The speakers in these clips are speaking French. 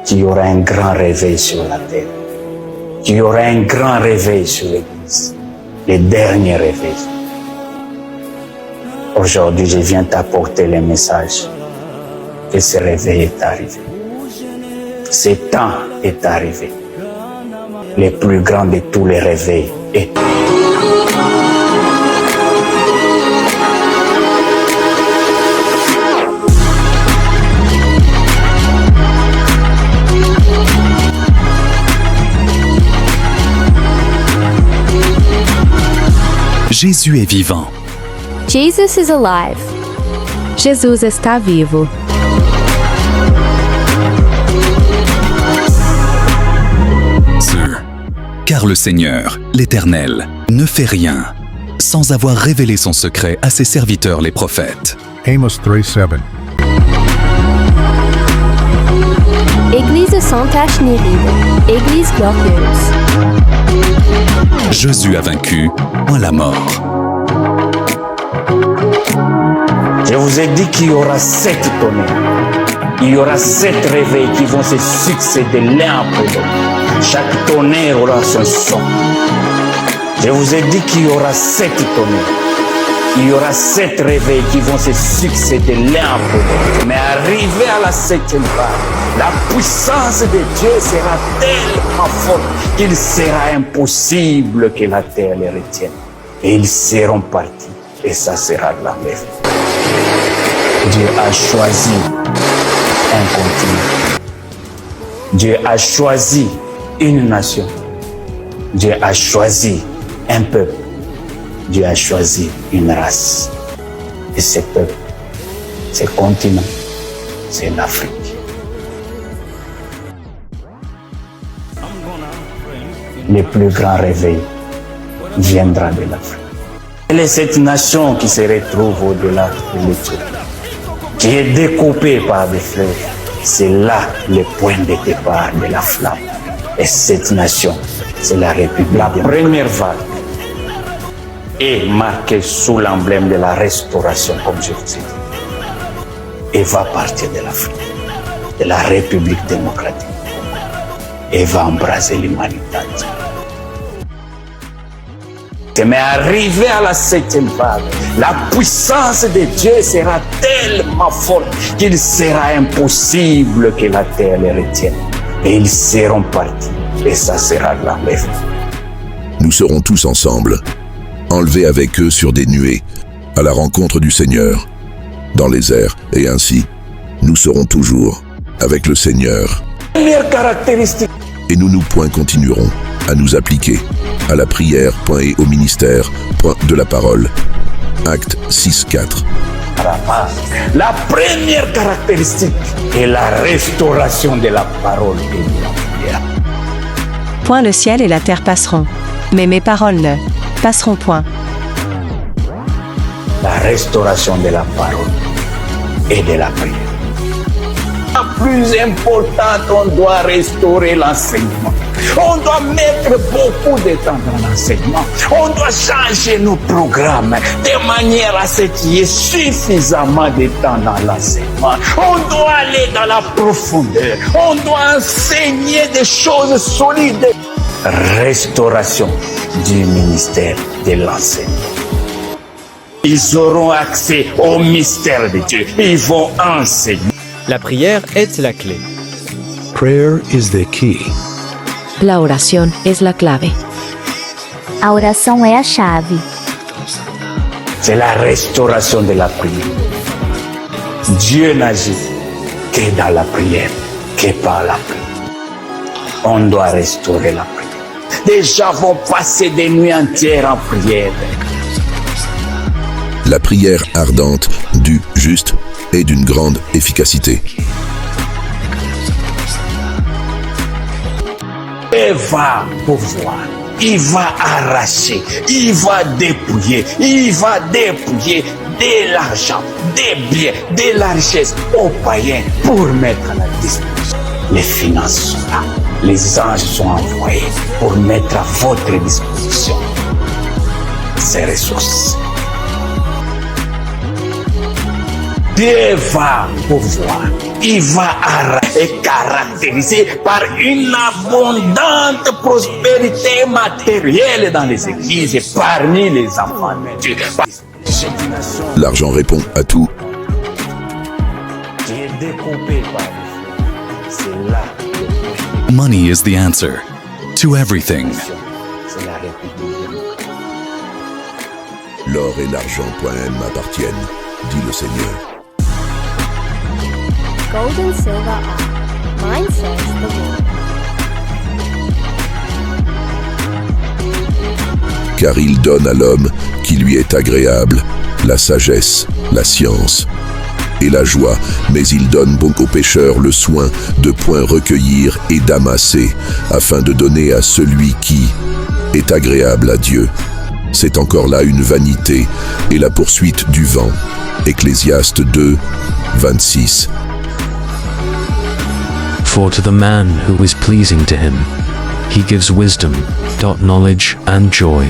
qu'il y aura un grand réveil sur la terre, qu'il y aura un grand réveil sur l'Église, le dernier réveil. Aujourd'hui, je viens t'apporter le message que ce réveil est arrivé. Ce temps est arrivé. Le plus grand de tous les réveils est Jésus est vivant. Jesus is alive. Jesus está vivo. Car le Seigneur, l'Éternel, ne fait rien sans avoir révélé son secret à ses serviteurs les prophètes. Amos 3:7. Église sans tache ni ride. Église glorieuse. Jésus a vaincu la mort. Je vous ai dit qu'il y aura 7 tonnerres. Il y aura 7 réveils qui vont se succéder l'un après l'autre. Chaque tonnerre aura son son. Je vous ai dit qu'il y aura 7 tonnerres. Il y aura 7 réveils qui vont se succéder l'un après l'autre. Mais arrivé à la 7e vague, la puissance de Dieu sera tellement forte qu'il sera impossible que la terre les retienne. Et ils seront partis. Et ça sera la mer. Dieu a choisi un continent. Dieu a choisi une nation. Dieu a choisi un peuple. Dieu a choisi une race. Et ce peuple, ce continent, c'est l'Afrique. Le plus grand réveil viendra de l'Afrique. Elle est cette nation qui se retrouve au-delà de l'Éthiopie, qui est découpée par des fleuves. C'est là le point de départ de la flamme. Et cette nation, c'est la République. La première vague est marquée sous l'emblème de la restauration, comme je vous ai dit. Et va partir de l'Afrique, de la République démocratique, et va embrasser l'humanité. Mais arrivé à la 7e vague, la puissance de Dieu sera tellement forte qu'il sera impossible que la terre les retienne. Et ils seront partis. Et ça sera la mer. Nous serons tous ensemble, enlevés avec eux sur des nuées, à la rencontre du Seigneur, dans les airs, et ainsi, nous serons toujours avec le Seigneur. Première caractéristique. Et nous continuerons à nous appliquer à la prière et au ministère de la parole. Acte 6:4. La première caractéristique est la restauration de la parole et de la prière. Point le ciel et la terre passeront, mais mes paroles ne passeront point. La restauration de la parole et de la prière. La plus importante, on doit restaurer l'enseignement. On doit mettre beaucoup de temps dans l'enseignement. On doit changer nos programmes de manière à ce qu'il y ait suffisamment de temps dans l'enseignement. On doit aller dans la profondeur. On doit enseigner des choses solides. Restauration du ministère de l'enseignement. Ils auront accès au mystère de Dieu. Ils vont enseigner. La prière est la clé. Prayer is the key. La oración es la clave. A oração é a chave. C'est la restauration de la prière. Dieu n'agit que dans la prière, que par la prière. On doit restaurer la prière. Des gens vont passer des nuits entières en prière. La prière ardente du juste est d'une grande efficacité. Il va pouvoir, il va arracher, il va dépouiller de l'argent, des biens, de la richesse aux païens pour mettre à la disposition. Les finances sont là, les anges sont envoyés pour mettre à votre disposition ces ressources. Dieu va pouvoir, il va arracher. est caractérisé par une abondante prospérité matérielle dans les églises et parmi les enfants de Dieu. L'argent répond à tout. Qui est découpé par les feux. C'est là que Money is the answer to everything. c'est la République. L'or et l'argent.m m'appartiennent, dit le Seigneur. Gold and silver are. Mine says the Lord. Car il donne à l'homme qui lui est agréable la sagesse, la science et la joie, mais il donne donc aux pécheurs le soin de point recueillir et d'amasser, afin de donner à celui qui est agréable à Dieu. C'est encore là une vanité et la poursuite du vent. Ecclésiaste 2, 26. For to the man who is pleasing to him, he gives wisdom, knowledge, and joy.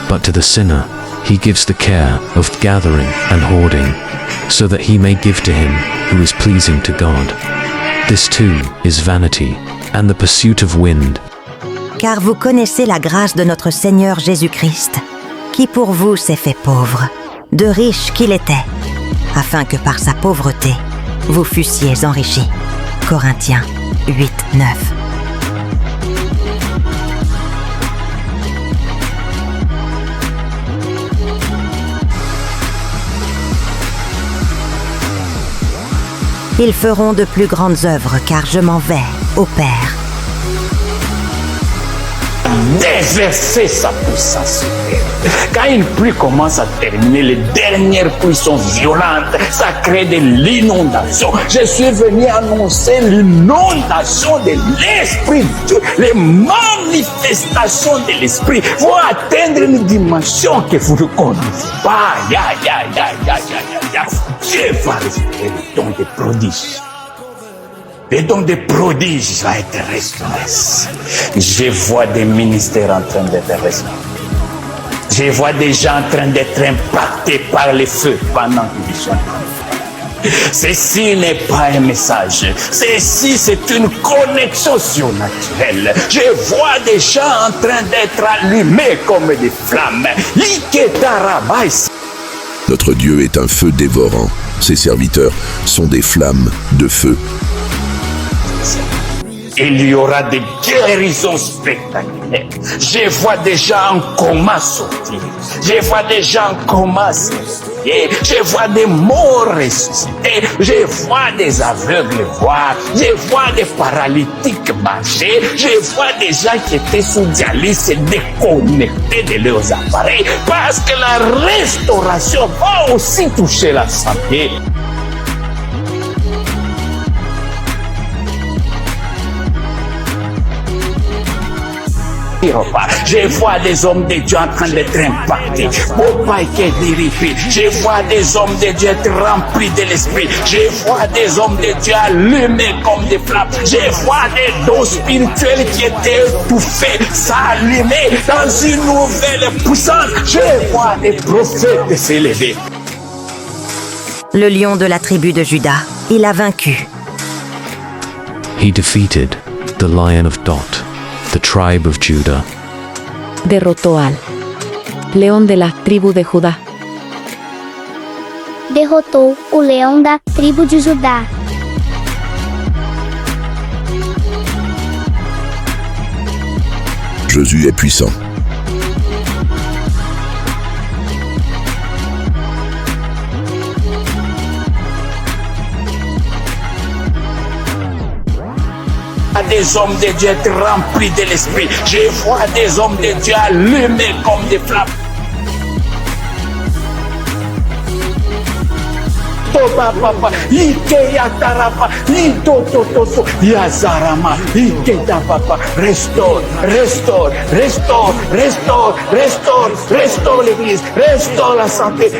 But to the sinner, he gives the care of gathering and hoarding, so that he may give to him who is pleasing to God. This too is vanity, and the pursuit of wind. Car vous connaissez la grâce de notre Seigneur Jésus-Christ, qui pour vous s'est fait pauvre, de riche qu'il était, afin que par sa pauvreté, vous fussiez enrichis. Corinthiens 8, 9. Ils feront de plus grandes œuvres, car je m'en vais au Père. Déverser sa puissance sur terre. Quand une pluie commence à terminer, les dernières pluies sont violentes, ça crée de l'inondation. Je suis venu annoncer l'inondation de l'Esprit de Dieu. Les manifestations de l'Esprit vont atteindre une dimension que vous ne connaissez pas. Dieu va restaurer le don des prodiges. Les dons des prodiges vont être restaurés. Je vois des ministères en train d'être restaurés. Je vois des gens en train d'être impactés par les feux pendant qu'ils sont. Ceci n'est pas un message. Ceci, c'est une connexion surnaturelle. Je vois des gens en train d'être allumés comme des flammes. Notre Dieu est un feu dévorant. Ses serviteurs sont des flammes de feu. Il y aura des guérisons spectaculaires. Je vois des gens en coma sortir. Je vois des gens en coma sortir. Je vois des morts ressuscités. Je vois des aveugles voir. Je vois des paralytiques marcher. Je vois des gens qui étaient sous dialyse se déconnecter de leurs appareils parce que la restauration va aussi toucher la santé. Je vois des hommes de Dieu en train d'être impactés. Je vois des hommes de Dieu être remplis de l'esprit. Je vois des hommes de Dieu allumés comme des flammes. Je vois des dons spirituels qui étaient étouffés, s'allumer dans une nouvelle puissance. Je vois des prophètes s'élever. Le lion de la tribu de Juda, il a vaincu. He defeated the Lion of Dot, the tribe of Judah. Derrotó al león de la tribo de Judá. Derrotou o leão da tribo de Judá. Jésus est puissant. Des hommes de Dieu être remplis de l'esprit. Je vois des hommes de Dieu allumés comme des flammes. Papa, Ikeyatarapa, Itotototo, Yazarama, Iketapapa, restaure l'église, restaure la santé,